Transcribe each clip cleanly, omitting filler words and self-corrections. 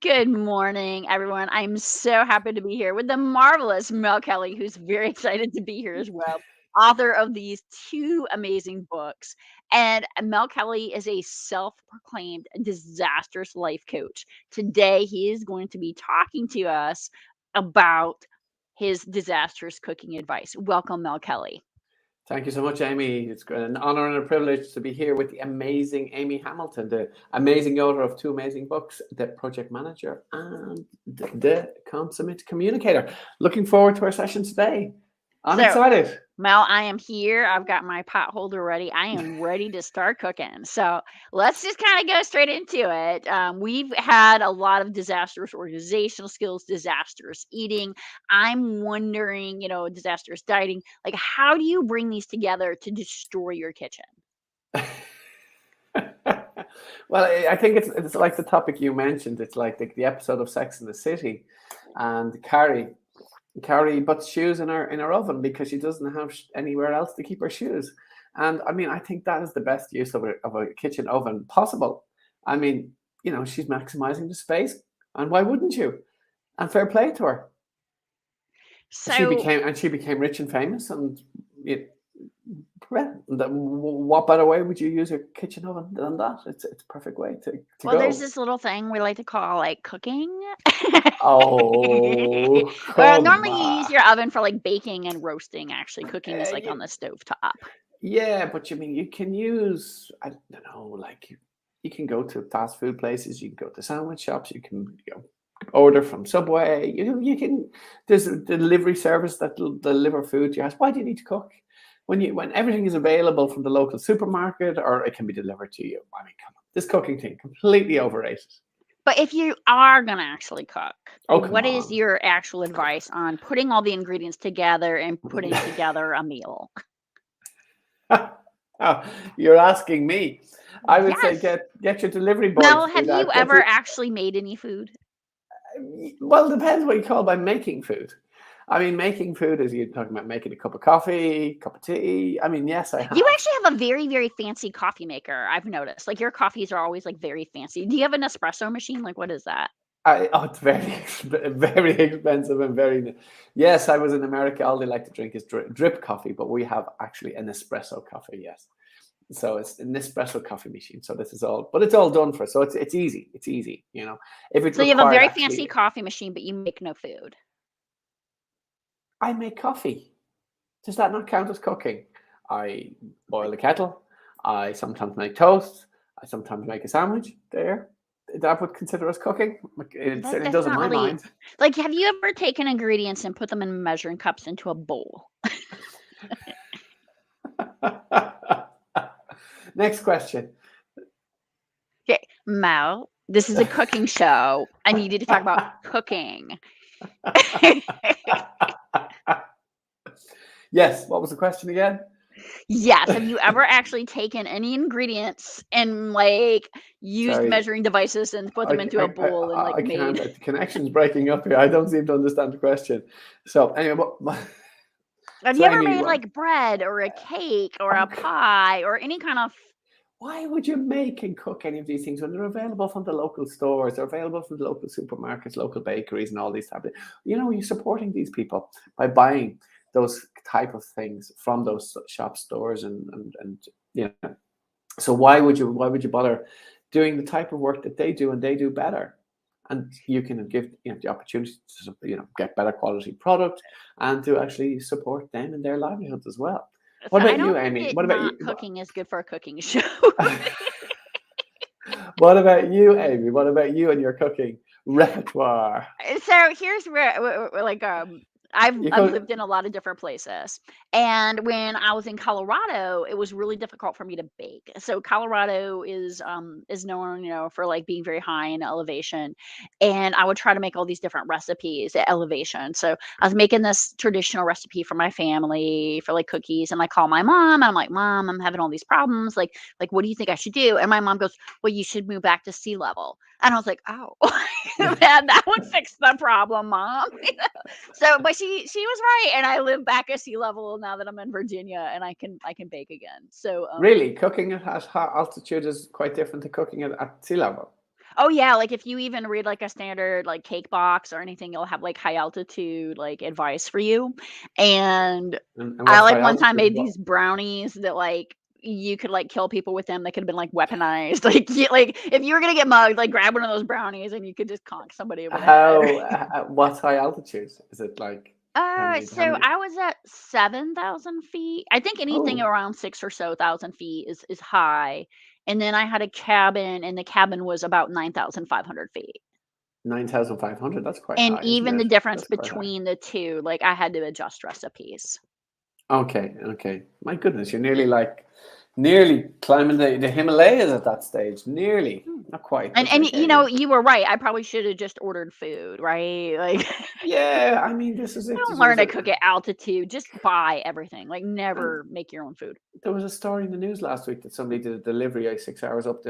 Good morning, everyone. I'm so happy to be here with the marvelous Mel Kelly, who's very excited to be here as well, author of these two amazing books. And Mel Kelly is a self proclaimed disastrous life coach. Today, he is going to be talking to us about his disastrous cooking advice. Welcome, Mel Kelly. Thank you so much, Amy. It's an honor and a privilege to be here with the amazing Amy Hamilton, the amazing author of two amazing books, The Project Manager and The Consummate Communicator. Looking forward to our session today. I'm So, excited. Mel, I am here. I've got my pot holder ready. I am ready to start cooking. So let's just kind of go straight into it. We've had a lot of disastrous organizational skills, disastrous eating. I'm wondering, disastrous dieting. Like, how do you bring these together to destroy your kitchen? Well, I think it's like the topic you mentioned. It's like the episode of Sex in the City, and Carrie puts shoes in her oven because she doesn't have anywhere else to keep her shoes. And I mean, I think that is the best use of a kitchen oven possible. I mean, she's maximizing the space, and why wouldn't you? And fair play to her. So, She became rich and famous, and it, well, what better way would you use a kitchen oven than that? It's a perfect way to well, there's go. this little thing we like to call like cooking. Oh, Well, come normally you use on. your oven for like baking and roasting. Actually, cooking is like on You, the stove top. Yeah, but you mean you can use, I don't know, like you can go to fast food places, you can go to sandwich shops, you can order from Subway, there's a delivery service that'll deliver food to your house. Why do you need to cook? When everything is available from the local supermarket or it can be delivered to you. I mean, come on. This cooking thing, completely overrated. But if you are gonna actually cook, Oh, come what is on. your actual advice on putting all the ingredients together and putting together a meal? Oh, you're asking me. I would say Yes. get your delivery boy Mel, to do have you that. ever actually made any food? Well, it depends what you call by making food. I mean, making food is you're talking about making a cup of coffee, cup of tea. I mean, yes, I You have. actually have a very, very fancy coffee maker, I've noticed. Like your coffees are always like very fancy. Do you have an espresso machine? Like what is that? It's very, very expensive and very. Yes, I was in America. All they like to drink is drip coffee, but we have actually an espresso coffee. Yes, so it's an espresso coffee machine. So this is all, but it's all done for. So it's easy. It's easy. If it So you have a required very fancy actually, coffee machine, but you make no food. I make coffee. Does that not count as cooking? I boil the kettle. I sometimes make toast. I sometimes make a sandwich. There, that would consider as cooking. It That certainly that's does in not my really mind. like have you ever taken ingredients and put them in measuring cups into a bowl? Next question. Okay, Mel, this is a cooking show. I needed to talk about cooking. Yes. What was the question again? Yes, have you ever actually taken any ingredients and, like, used Sorry, measuring devices and put them into a bowl and, like, I can't. made The connection's breaking up here. I don't seem to understand the question. So anyway, have so you ever Amy, made, like, bread or a cake or a oh, pie or any kind of why would you make and cook any of these things when they're available from the local stores, they're available from the local supermarkets, local bakeries, and all these type of, you're supporting these people by buying those type of things from those shop stores and so why would you bother doing the type of work that they do and they do better? And you can give the opportunity to get better quality product and to actually support them in their livelihoods as well. What so I about you, don't think Amy? that What about not you? cooking is good for a cooking show. What about you, Amy? What about you and your cooking repertoire? So here's like You I've cook. lived in a lot of different places, and when I was in Colorado, it was really difficult for me to bake. So Colorado is known, for like being very high in elevation, and I would try to make all these different recipes at elevation. So I was making this traditional recipe for my family for like cookies, and I call my mom, and I'm like, Mom, I'm having all these problems. Like what do you think I should do? And my mom goes, Well, you should move back to sea level. And I was like, oh, that would fix the problem, Mom. So, but she was right, and I live back at sea level now that I'm in Virginia, and I can bake again. So, Really, cooking at high altitude is quite different to cooking at sea level. Oh, yeah, like, if you even read, like, a standard, like, cake box or anything, it'll have, like, high altitude, like, advice for you, and And I, what's like, high one time altitude? made What? these brownies that, like, you could, like, kill people with them, they could've been, like, weaponized, like, you like, if you were gonna get mugged, like, grab one of those brownies and you could just conk somebody over the head. How? What's high altitude? Is it like how many? So How many? I was at 7,000 feet. I think anything Oh, around 6 or so thousand feet is high, and then I had a cabin, and the cabin was about 9,500 feet. 9,500. That's quite And high, isn't even the it? difference That's quite high. between the 2, like, I had to adjust recipes. Okay, okay. My goodness, you're nearly climbing the Himalayas at that stage. Nearly, Hmm. not quite, And but and, you're y you getting know, there. you were right, I probably shoulda just ordered food, right? Like, Yeah, I mean, this is it. don't There learn was to a cook at altitude, just buy everything, like, and never make your own food. there was a story in the news last week that somebody did a delivery 6 hours up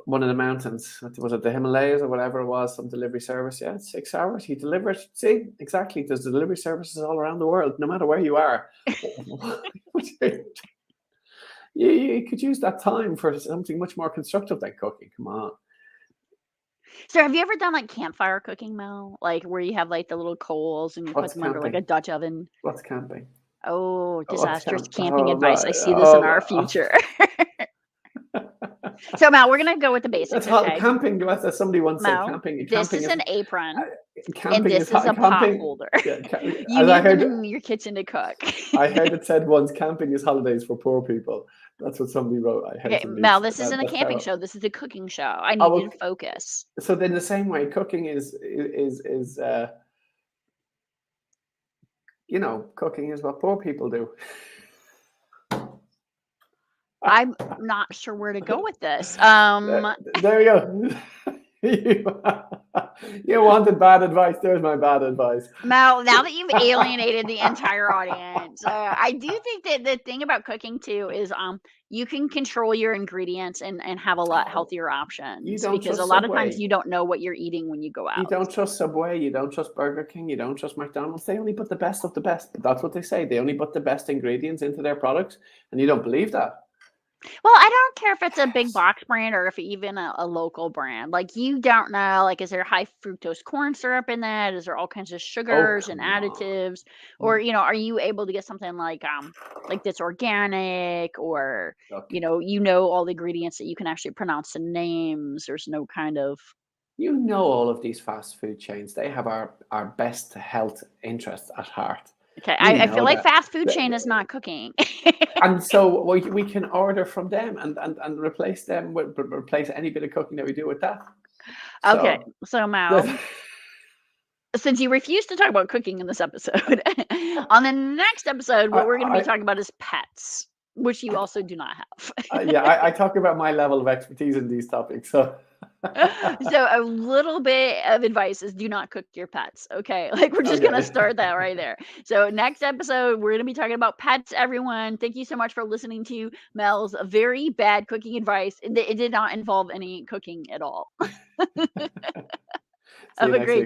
one of the mountains. Was it the Himalayas or whatever it was? Some delivery service. Yeah, 6 hours. He delivered. See, exactly. There's delivery services all around the world, no matter where you are. You could use that time for something much more constructive than cooking. Come on. So have you ever done, like, campfire cooking, Mel? Like, where you have, like, the little coals and you put What's them under, like, camping? a Dutch oven? What's camping? Oh, What's disastrous camp? camping Oh, advice, I right. see this in our Oh, future. So, Mel, we're gonna go with the that's basics, hot. okay? Camping. Somebody once said Mel, camping. this Camping is is an apron, and camping is this is hot. a pot Camping. holder. Yeah, You as need them in your kitchen to cook. I heard it said once, camping is holidays for poor people. That's what somebody wrote. I heard Okay, somebody Mel, say this that. isn't a That's camping how. show, this is a cooking show. I Oh, need you to well, focus. so then the same way, cooking is cooking is what poor people do. I'm not sure where to go with this. There we go. you, you wanted bad advice. There's my bad advice. Mel, now that you've alienated the entire audience, I do think that the thing about cooking too is you can control your ingredients and have a lot Oh, healthier you options don't because a trust lot of times Subway. you don't know what you're eating when you go You out. don't trust Subway. You don't trust Burger King. You don't trust McDonald's. They only put the best of the best. That's what they say. They only put the best ingredients into their products, and you don't believe that. Well, I don't care if it's a big box brand or if even a local brand. Like you don't know, like is there high fructose corn syrup in that? Is there all kinds of Oh, sugars and come on. additives? Or, are you able to get something like that's organic or Look, all the ingredients that you can actually pronounce the names. There's no kind of you know all of these fast food chains. They have our best health interests at heart. okay. We I feel know like that. fast food The- chain is the- not cooking. And so we can order from them and replace them with replace any bit of cooking that we do with that. Okay. So So Mal, the- since you refuse to talk about cooking in this episode, on the next episode, what we're going to be I, talking about is pets, which you also do not yeah, have. I talk about my level of expertise in these topics. So So a little bit of advice is do not cook your pets. Okay. Like we're just going to okay. start that right there. So next episode, we're going to be talking about pets, everyone. Thank you so much for listening to Mel's very bad cooking advice. It did not involve any cooking at all. See Have you a next great week.